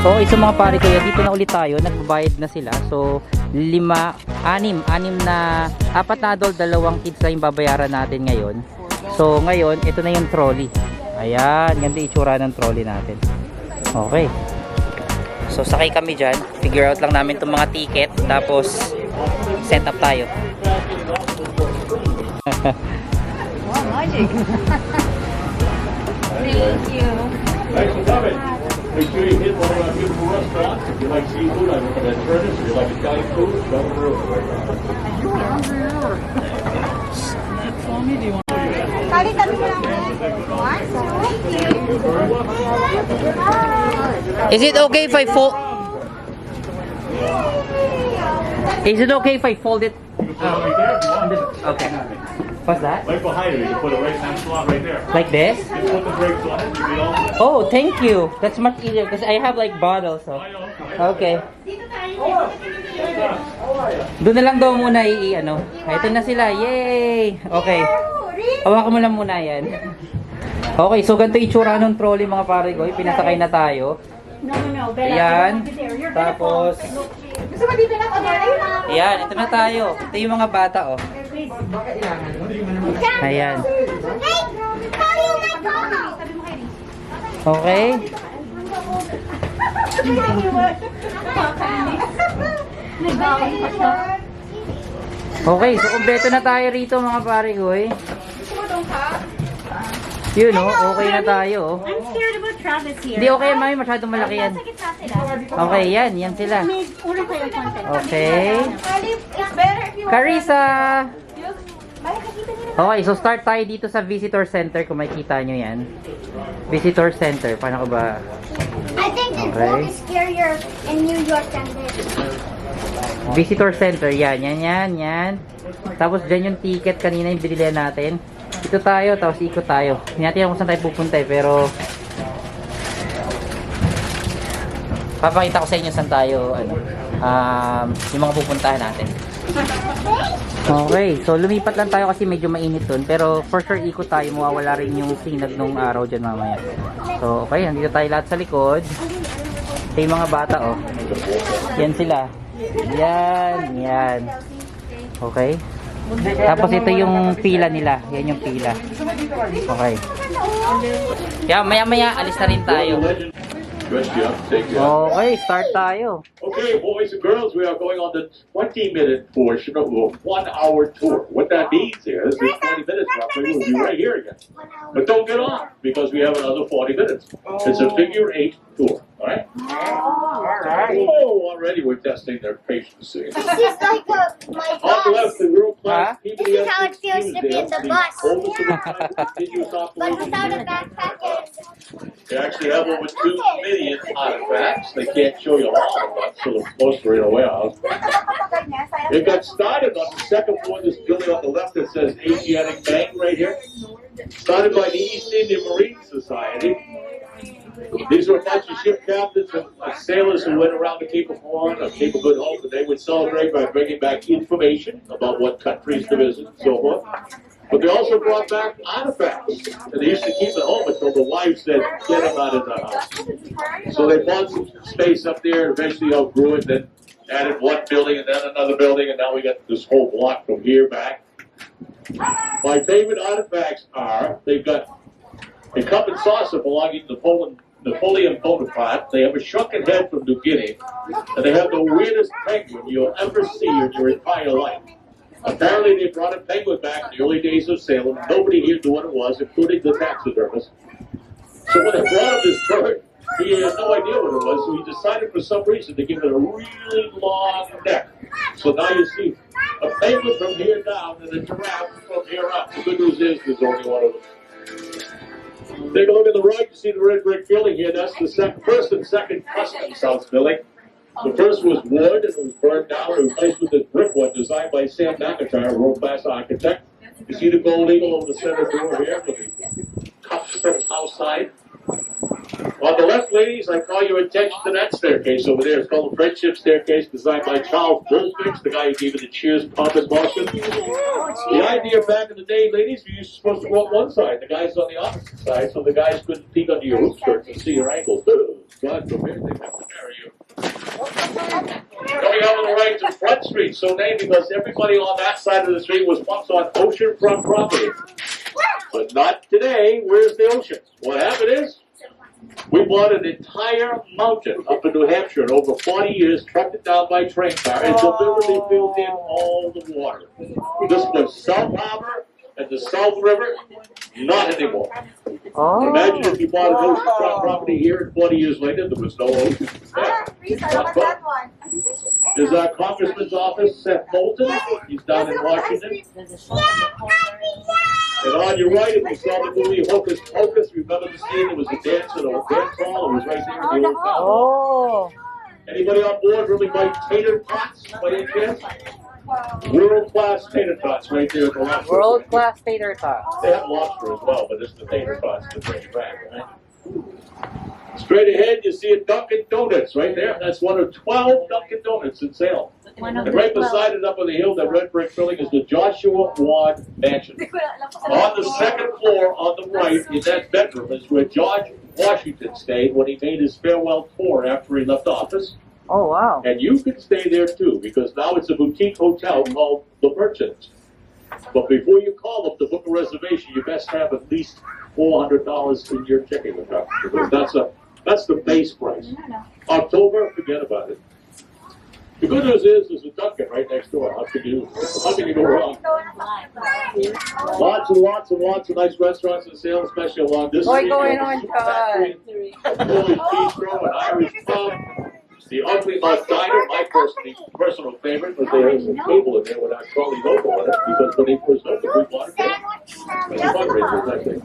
Okay, so mga pare ko, dito na ulit tayo, nagbabayad na sila. So, anim na, apat na adult, dalawang kids na yung babayaran natin ngayon. So, ngayon, ito na yung trolley. Ayan, ganda itsura ng trolley natin. Okay. So, sakay kami dyan. Figure out lang namin itong mga ticket. Tapos, set up tayo. Wow, magic. Thank you. Thanks for coming. Make sure you hit one of our beautiful restaurants. If you like seafood, I look at that furnace. If you like Italian food, go to the room. Is it okay if I fold? Is it okay if I fold it? Okay. What's that? Right behind you, you put it right in that slot right there. Like this? You put the brakes on it, you be Oh, all. thank you. That's much easier because I have like bottles. So. Okay. Doon na lang daw muna ano. Ito na sila. Yay! Okay. Hawakan mo lang muna yan. Okay, so ganito itsura ng trolley mga pare ko. Pinasakay na tayo. Ayan. Tapos, ayan, ito na tayo. Ito yung mga bata, oh. Ayan. Okay. Okay, so kumpleto na tayo rito mga pare ko, eh. Yun, oh, okay na tayo, oh. I'm scared about Travis here. Hindi, okay yan, mami. Masyadong malaki yan. Okay, yan sila. Okay. Carissa! Okay, so start tayo dito sa visitor center. Kung makikita nyo yan. Visitor center. Paano ko ba? I think this boat is scarier in New York than this. Visitor center. Yan. Tapos dyan yung ticket kanina yung binilihan natin. Ito tayo, tapos ikot tayo. Hindi natin kung saan tayo pupunta eh, pero papakita ko sa inyo saan tayo, yung mga pupuntahan natin. Okay, so lumipat lang tayo kasi medyo mainit dun, pero for sure ikot tayo, mawawala rin yung sinag nung araw dyan mamaya. So okay, nandito tayo lahat sa likod. Ito yung mga bata, oh. Yan sila. Yan. Okay. Tapos ito yung pila nila. Yan yung pila. Okay. Yeah, maya alis na rin tayo. Okay, start tayo. Okay, boys and girls, we are going on the 20-minute portion of a 1-hour tour. What that means is, in 20 minutes roughly, we'll be right here again. But don't get off, because we have another 40 minutes. It's a figure 8 tour, all right? Oh, already we're testing their patience. This is like my On the left, bus. the world-class This is how it feels to be in the bus. But without a backpack and... They actually have over 2 million artifacts. They can't show you all of them, so they're mostly in a warehouse. It got started on the second floor of this building on the left that says Asiatic Bank right here. Started by the East Indian Marine Society. These were a bunch of ship captains and sailors who went around the Cape of Horn or Cape of Good Hope, and they would celebrate by bringing back information about what countries to visit and so forth. But they also brought back artifacts, and they used to keep at home until the wives said, get them out of the house. So they bought some space up there, and eventually outgrew it, then added one building and then another building, and now we got this whole block from here back. My favorite artifacts are, they've got a cup and saucer belonging to Napoleon Bonaparte. They have a shrunken head from New Guinea, and they have the weirdest penguin you'll ever see in your entire life. Apparently, they brought a penguin back in the early days of Salem. Nobody here knew what it was, including the taxidermist. So when they brought him this bird, he had no idea what it was, so he decided for some reason to give it a really long neck. So now you see a penguin from here down and a giraffe from here up. The good news is there's only one of them. Take a look at the right, you see the red brick building here. That's the first and second customs house building. The first was wood, and it was burned down and replaced with this brick one designed by Sam McIntyre, a world-class architect. You see the gold eagle over the center door here with the customs house sign. On the left, ladies, I call your attention to that staircase over there. It's called the Friendship Staircase, designed by Charles Bullfinch, the guy who gave it the Cheers pump in Boston. The idea back in the day, ladies, you were supposed to go up one side. The guys on the opposite side, so the guys couldn't peek under your hoop skirts and see your ankles. God forbid they have to marry you. Coming out on the right to Front Street, so named because everybody on that side of the street was once on oceanfront property. But not today. Where's the ocean? What happened is, we bought an entire mountain up in New Hampshire in over 40 years, trucked it down by train car, and deliberately filled in all the water. This was South Harbor and the South River, not anymore. Oh. Imagine if you bought an oceanfront property here and 40 years later there was no ocean. There's our Congressman's office, Seth Moulton. He's down in Washington. And on your right, if you saw the movie Hocus Pocus, remember the scene? There was a dance at a dance hall. It was right there in the old town. Oh. Anybody on board really like tater tots by any chance? World-class tater tots right there at the left. World-class tater tots. They have lobster as well, but it's the tater tots that bring it back, right? Straight ahead, you see a Dunkin' Donuts right there. That's one of 12 Dunkin' Donuts in Salem. And right beside it up on the hill, that red brick building, is the Joshua Ward Mansion. On the second floor on the right, in that bedroom, is where George Washington stayed when he made his farewell tour after he left office. Oh, wow. And you can stay there too, because now it's a boutique hotel called The Merchant. But before you call them to book a reservation, you best have at least $400 in your checking account, because that's the base price. October, forget about it. The good news is there's a Dunkin' right next door. How can you go wrong? Lots and lots and lots of nice restaurants in Salem, especially along this street. What's going on, Todd? Polish Bistro, an Irish pub. The Ugly Mug Diner, my personal favorite, but there is a table in there with our Trolley logo on it, because when they first opened, we bought it there. It's fundraisers, I think.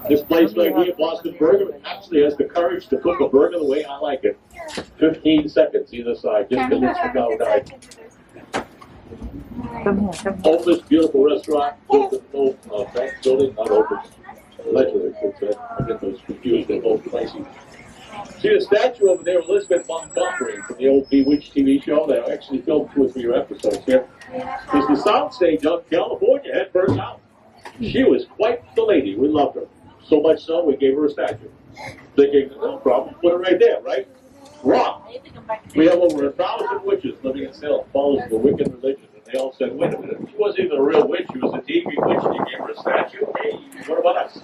This place right here, Boston Burger, actually has the courage to cook a burger the way I like it. 15 seconds either side, just to let you know that. Opus, beautiful restaurant, built in an old bank building, not Opus. Allegedly, I get those confused, they're both pricey. See the statue over there, Elizabeth Montgomery from the old Bewitched TV show that I actually filmed 2 or 3 episodes here. There's the soundstage out in California, had burnt out. She was quite the lady. We loved her. So much so, we gave her a statue. Thinking, no problem, put her right there, right? Wrong. We have over 1,000 witches living in Salem, follows the Wiccan religion, and they all said, wait a minute, she wasn't even a real witch, she was a TV witch, and you gave her a statue? Hey, what about us?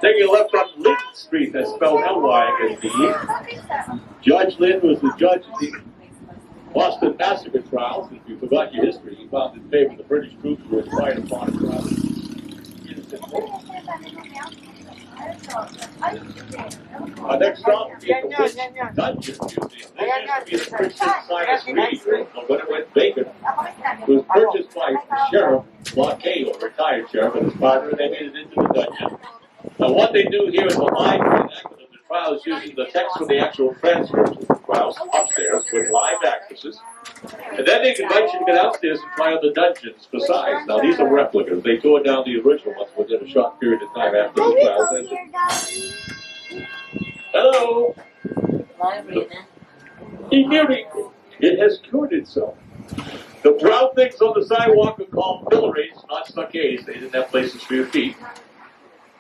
Taking a left on Lynn Street, that's spelled L-Y-N-D. Judge Lynn was the judge of the Boston Massacre trials. If you forgot your history, you found in favor of the British troops who were fired upon a trial. Our next stop will be at the Witch Dungeon Museum. This used to be the Princeton Science Reading Room, when it went vacant. It was purchased by Sheriff Blockade, or retired sheriff, and his partner, and they made it into the dungeon. Now, what they do here is a live reenactment of the trials using the text from the actual transcripts of the trials upstairs with live actresses. And then they invite you to get upstairs and try on the dungeons for size. Now, these are replicas. They tore down the original ones within a short period of time after the trials ended. Hello. It has cured itself. The brown things on the sidewalk are called pillaries, not stockades. They didn't have places for your feet.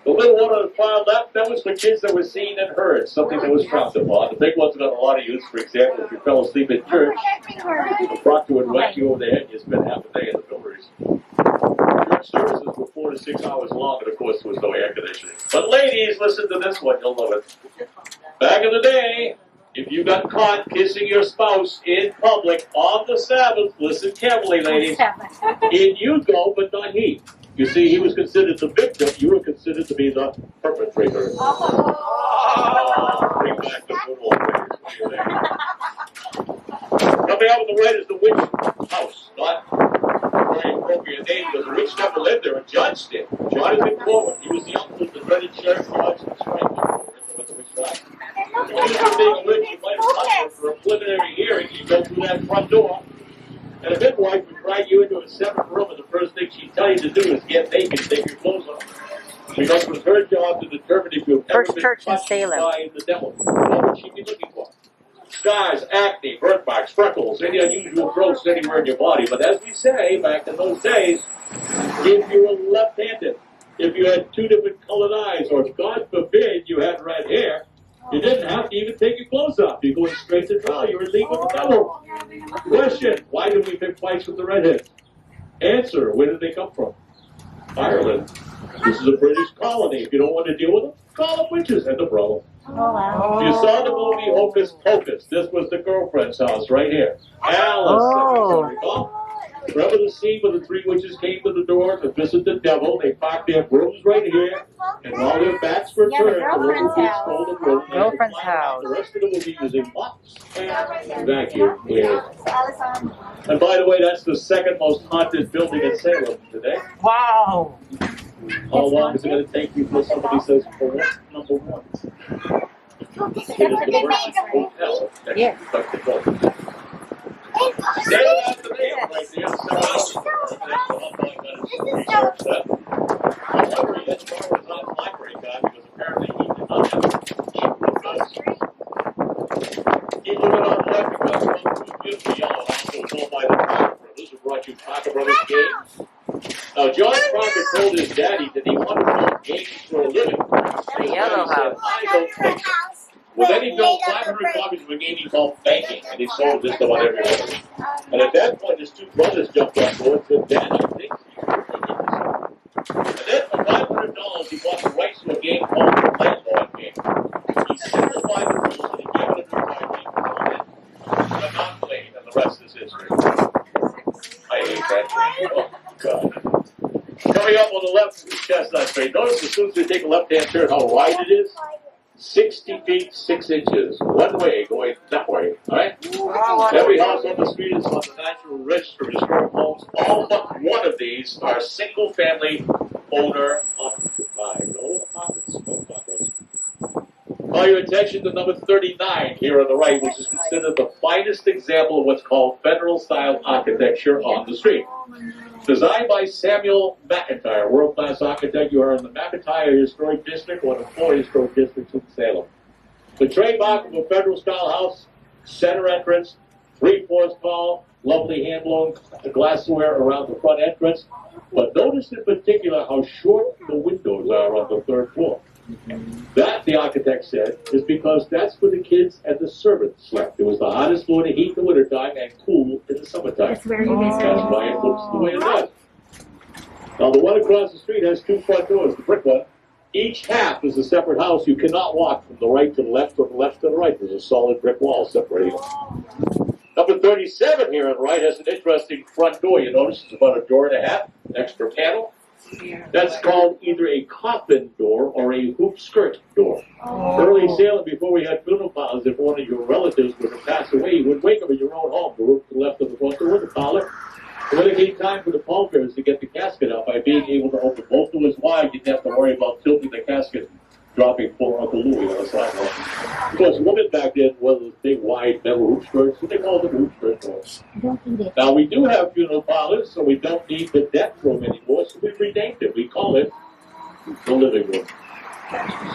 The little one on the far left, that was for kids that were seen and heard, something that was frowned upon. The big ones got a lot of use. For example, if you fell asleep in church, the proctor would whack you over the head and you spent half a day in the pillories. Church services were 4 to 6 hours long, and of course there was no air conditioning. But ladies, listen to this one, you'll love it. Back in the day, if you got caught kissing your spouse in public on the Sabbath, listen carefully, ladies, in you go, but not he. You see, he was considered the victim, you were considered to be the perpetrator. Bring back the good old days. Coming out on the right is the witch house. Not a very appropriate name, because the witch never lived there, a judge did. Jonathan Coleman, he was the uncle of the dreaded Sheriff Lodge and Strike with the witch trial. If you were being a witch, you might have come for a preliminary hearing, you go through that front door. And a midwife would drag you into a separate room, and the first thing she'd tell you to do is get naked and take your clothes off. Because it was her First been church in touched Salem. by the devil. What would she be looking for? Scars, acne, birthmarks, freckles, any unusual growths anywhere in your body. But as we say back in those days, if you were left-handed, if you had two different colored eyes, or God forbid you had red hair, you didn't have to even take your clothes off. You go straight to trial. You were in league with the devil. Question: why do we pick fights with the redheads? Answer: where did they come from? Ireland. This is a British colony. If you don't want to deal with them, call them witches. End of problem. Oh, wow. If you saw the movie Hocus Pocus, this was the girlfriend's house right here. Alice. Oh. Recall? Remember the scene where the three witches came to the door to visit the devil? They parked their brooms right here, and while their backs were Yeah, the turned, girlfriend's the house. stole the broom. and Girlfriend's they climbed out. house. The rest of the movie was in mops and vacuum cleaners. And by the way, that's the second most haunted building in Salem today. Wow. How long is it going to take you before somebody says, for what's number one? It is the first hotel next Yeah. to Dr. Gold. Salem has the name right there. However, he had to borrow his own library card because apparently he did not have it. He took it on left because it was beautiful yellow house that was owned by the Parker brothers who brought you Parker Brothers games. Now, John Parker told his daddy that he wanted to build games for a living. The yellow house. I don't think so. Well, then he built 500 copies of a game he called Banking, and he sold just about everywhere. And at that point, his two brothers jumped on board and said, Dad, I think you should make this. And then for $500, he bought the rights to a game called the Landlord Game. He simplified the rules and he gave it a new game called it. And not played, and the rest is history. I hate that game. Oh, God. Coming up on the left is Chestnut Street. Notice as soon as we take a left-hand turn how wide it is. 60 feet, 6 inches. One way going that way. All right? Every house on the street is on the National Register of Historic Homes. All but one of these are single-family owner occupied. No apartments. No apartments. Call your attention to number 39 here on the right, which is considered the finest example of what's called federal-style architecture on the street. Designed by Samuel McIntyre, world-class architect. You are in the McIntyre Historic District, one of the 4 historic districts in Salem. The trademark of a federal-style house, center entrance, 3 floors tall, lovely hand-blown glassware around the front entrance. But notice in particular how short the windows are on the 3rd floor. That, the architect said, is because that's where the kids and the servants slept. It was the hottest floor to heat in the wintertime and cool in the summertime. That's where you visit. That's why it looks the way it does. Now, the one across the street has 2 front doors, the brick one. Each half is a separate house. You cannot walk from the right to the left or the left to the right. There's a solid brick wall separating them. Number 37 here on the right has an interesting front door. You notice it's about a door and a half, an extra panel. That's called either a coffin door or a hoop skirt door. Early Salem, before we had funeral parlors, if one of your relatives were to pass away, you would wake up in your own home, the roof to the left of the front door, the parlor. And when it came time for the pallbearers to get the casket out, by being able to open both doors wide, you didn't have to worry about tilting the casket, dropping poor Uncle Louie on the sidewalk. Of course, women back then wore those big, wide metal hoop skirts, so they called them hoop skirt doors. Now, we do have funeral parlors, so we don't need the death room anymore, so we've renamed it. We call it the living room.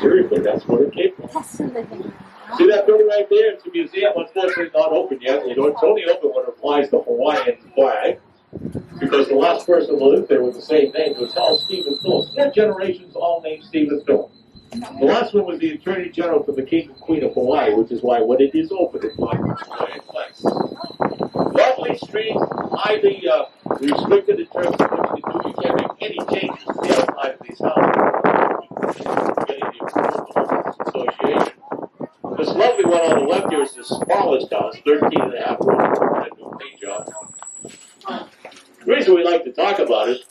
Seriously, that's where it came from. See that building right there? It's a museum. Unfortunately, not open yet. You know, it's only open when it flies the Hawaiian flag, because the last person who lived there with the same name was Stephen Phillips. Their generations all named Stephen Phillips. The last one was the Attorney General for the King and Queen of Hawaii, which is why when it is open, it flies the Hawaiian flag. Lovely street, highly restricted in terms of what you can do. You can't make any changes to the outside of these houses. Getting the approval of the Homeowners Association. This lovely one on the left here is the smallest house, 13 and a half rooms, a new paint job. The reason we like to talk about it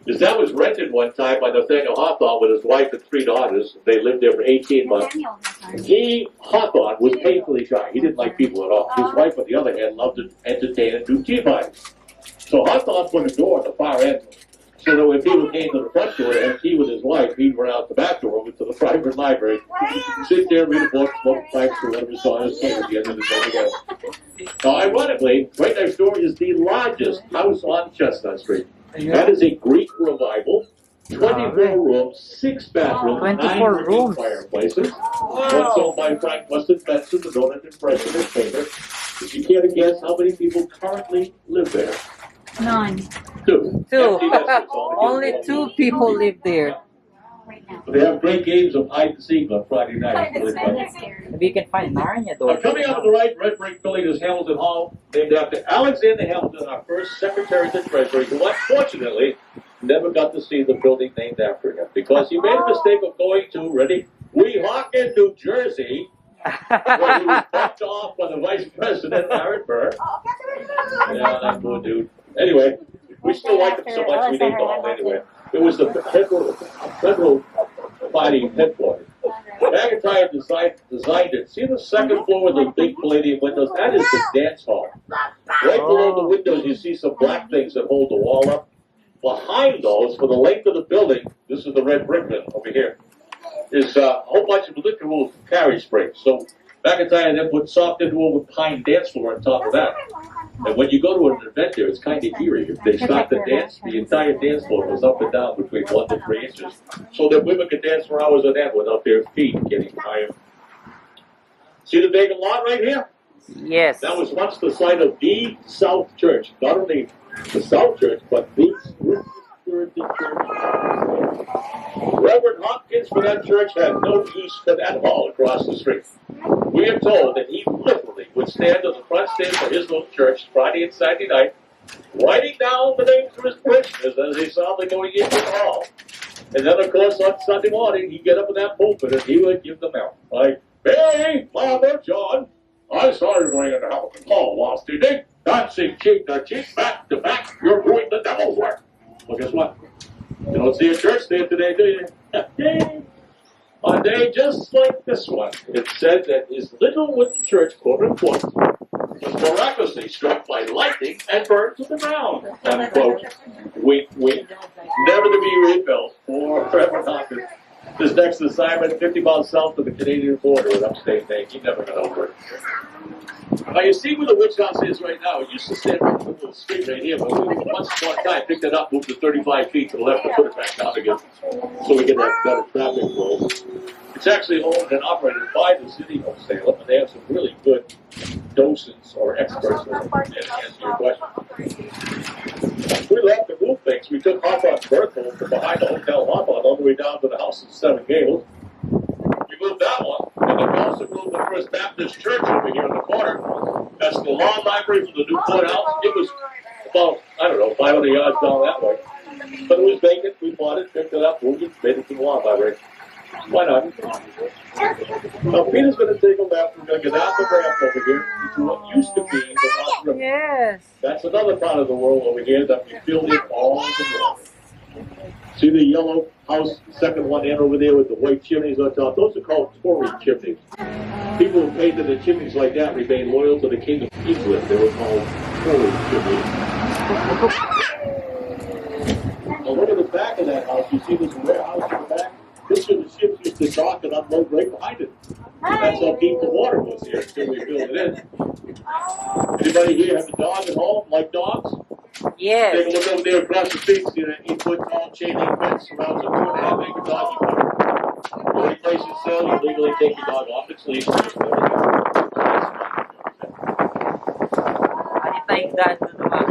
is that was rented one time by Nathaniel Hawthorne with his wife and 3 daughters. They lived there for 18 months. Hawthorne, was painfully shy. He didn't like people at all. His wife, on the other hand, loved to entertain and do tea parties. So Hawthorne put a door at the far end, so that when people came to the front door to have tea with his wife, he'd run out the back door over to the private library, sit there, read a book, smoke pipes, or whatever saw his thing at the end of the day again. Now, ironically, right next door is the largest house on Chestnut Street. That is a Greek revival. 24 rooms, 6 bathrooms, 24 9 rooms. fireplaces. Once owned by Frank Weston Benson, the donut and president painter. If you care to guess how many people currently live there? 9. 2. Two. Empty nesters, Only 2 people live there. Right now. They have great games of hide and seek on Friday night. It's really fun. Maybe you can find Narnia door. Coming up on the right, red brick building is Hamilton Hall, named after Alexander Hamilton, our first Secretary of the Treasury, who unfortunately never got to see the building named after him because he made a mistake of going to, ready, Weehawken, New Jersey, where he was bumped off by the Vice President, Aaron Burr. Yeah, that poor dude. Anyway, we still like him so much we named the hall anyway. It was the federal fighting headquarters. McIntyre designed it. See the second floor with the big palladium windows? That is the dance hall. Right below the windows, you see some black things that hold the wall up. Behind those, for the length of the building, this is the red brick building over here, is a whole bunch of literal carriage springs. So McIntyre then put soft interwoven pine dance floor on top of that. And when you go to an event there, it's kind of eerie. If they start the dance, the entire dance floor goes up and down between 1 to 3 inches, so that women can dance for hours on end without their feet getting tired. See the vacant lot right here? Yes. That was once the site of the South Church. Not only the South Church, but the Church. Reverend Hopkins for that church had no use for that hall across the street. We are told that he literally would stand on the front stage of his little church Friday and Saturday night, writing down the names of his parishioners as they saw them going into the hall. And then, of course, on Sunday morning, he'd get up in that pulpit and he would give them out. Like, hey, Father John, I saw you going into Hamilton Hall last evening. Dancing cheek to cheek, back to back, you're doing the devil's work. Well, guess what? You don't see a church there today, do you? On a day just like this one, it said that his little wooden church, quote unquote, was miraculously struck by lightning and burned to the ground, unquote. Wink, wink. Never to be rebuilt. Poor Reverend Hopkins. His next assignment, 50 miles south of the Canadian border in upstate Maine. He never got over it. Now, you see where the witch house is right now. It used to stand right in the middle of the street right here, but we once upon a time picked it up, moved it 35 feet to the left, and put it back down again so we get that better traffic flow. It's actually owned and operated by the city of Salem, and they have some really good docents or experts that can answer your question. We left to move things. We took Hawthorne's birth home from behind the Hotel Hawthorne all the way down to the house in Seven Gables. We moved that one, and then we also moved the First Baptist Church over here in the corner. That's the law library from the new courthouse. It was about, 500 yards down that way. But it was vacant. We bought it, picked it up, moved it, made it to the law library. Why not? Now, Peter's going to take a left. We're going to get out the ramp over here to what used to be the Mount River. Yes. That's another part of the world over here that we filled in all the way. See the yellow house, second one in over there with the white chimneys on top? Those are called Tory chimneys. People who painted the chimneys like that remained loyal to the King of England. They were called Tory chimneys. Now look at the back of that house. You see this warehouse in the back? This is the ships used to dock and unload right behind it. That's how deep the water was here until we filled it in. Anybody here have a dog at home? Like dogs? Yes. Take a look over there across the street. See that 8-foot tall chain link fence surrounds a 2.5 acre doggy park. The only place you sell, you legally take your dog off its leash. Ano tayong daan doon naman?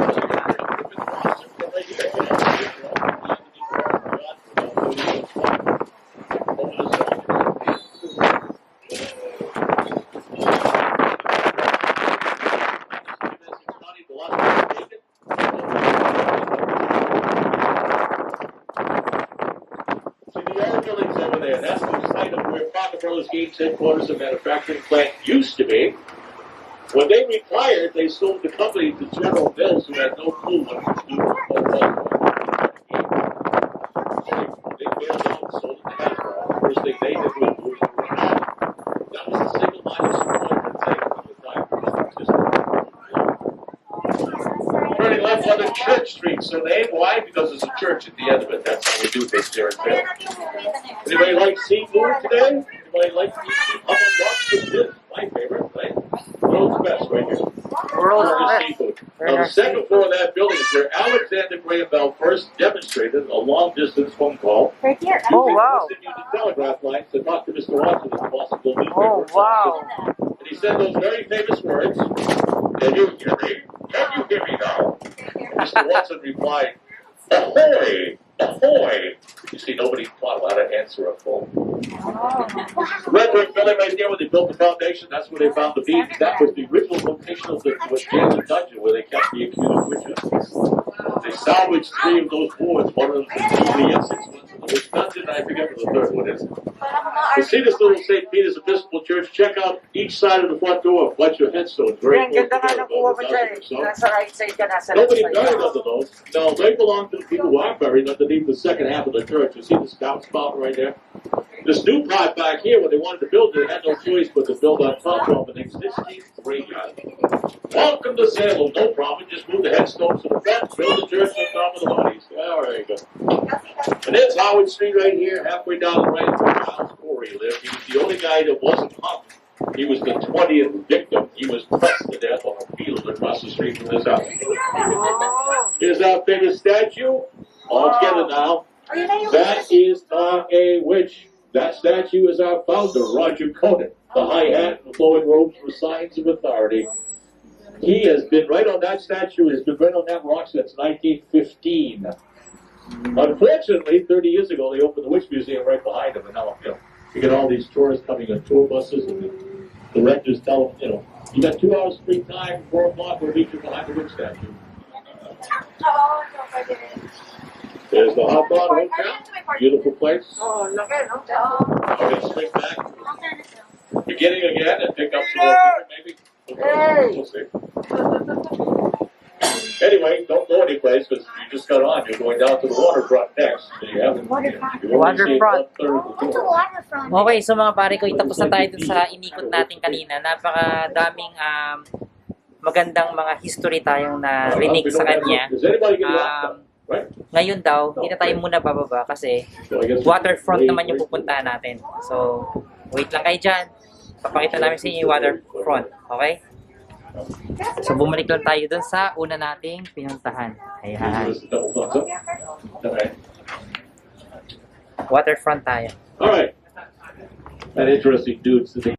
Gates headquarters and manufacturing plant used to be. When they retired, they sold the company to General Mills, who had no clue what to do with They bailed out and sold it to Hasbro. The first thing they did was move it around. That was the single largest employment thing at the time. Turning left on the Church Street, so name. Why? Because there's a church at the end of it. That's how we do things here in Salem. Anybody like seafood today? Anybody like to eat seafood? This is my favorite, right? World's best right here. World's Burger best. Seafood. Now, the second floor of that building is where Alexander Graham Bell first demonstrated a long-distance phone call. Right here. Oh, wow. Using the telegraph lines to talk to Mr. Watson at the Boston Globe newspaper. Oh, wow. And he said those very famous words, "Can you hear me? Can you hear me now?" Mr. Watson replied, "Ahoy! Ahoy!" You see, nobody taught him how to answer a phone. The Red Brick Building right there where they built the foundation, that's where they found the beam. That was the original location of the jail and dungeon where they kept the accused witches. They salvaged 3 of those boards. One of them was the Essex one. The witch dungeon, I forget what the third one is. To see this little St. Peter's Episcopal Church, check out each side of the front door. A bunch of headstones. Very Yan, ganda nga ng kuha mo dyan. Nasa right side ka, nasa left Nobody side buried ka. under those. No, they belong to the people who are buried underneath the second half of the church. You see the Scout Spout right there? This new part back here, when they wanted to build it, they had no choice but to build on top of an existing graveyard. Welcome to Salem. No problem. Just move the headstones to the front, build the church on top of the bodies. All right, good. And there's Howard Street right here, halfway down the right where Giles Corey lived. He was the only guy that wasn't hung. He was the 20th victim. He was pressed to death on a field across the street from his house. Here's our famous statue. All together now. That is not a witch. That statue is our founder, Roger Conant. The high hat and the flowing robes were signs of authority. He has been right on that statue, has been right on that rock since 1915. Unfortunately, 30 years ago, they opened the Witch Museum right behind him, and now, you get all these tourists coming on tour buses, and the directors tell them, you got 2 hours free time, 4 o'clock, we'll meet you behind the witch statue. There's the Hot Dog Hotel. Beautiful place. Oh, laki, no? I'm going to swing back, beginning again, and pick up some more people, maybe. Okay, we'll see. Anyway, don't go anyplace, because you just got on. You're going down to the waterfront next. You haven't, Waterfront. What's a waterfront? Okay, so mga pare ko, tapos na tayo dun sa inikot natin kanina. Napakadaming magandang mga history tayong narinig sa kanya. Does anybody get locked up? Right? Ngayon daw, hindi na tayo muna bababa kasi waterfront naman yung pupuntahan natin. So, wait lang kayo dyan. Papakita namin sa inyo yung waterfront. Okay? So, bumalik lang tayo dun sa una nating pinuntahan. Ayan. Okay. Waterfront tayo. All right. That interesting dude sitting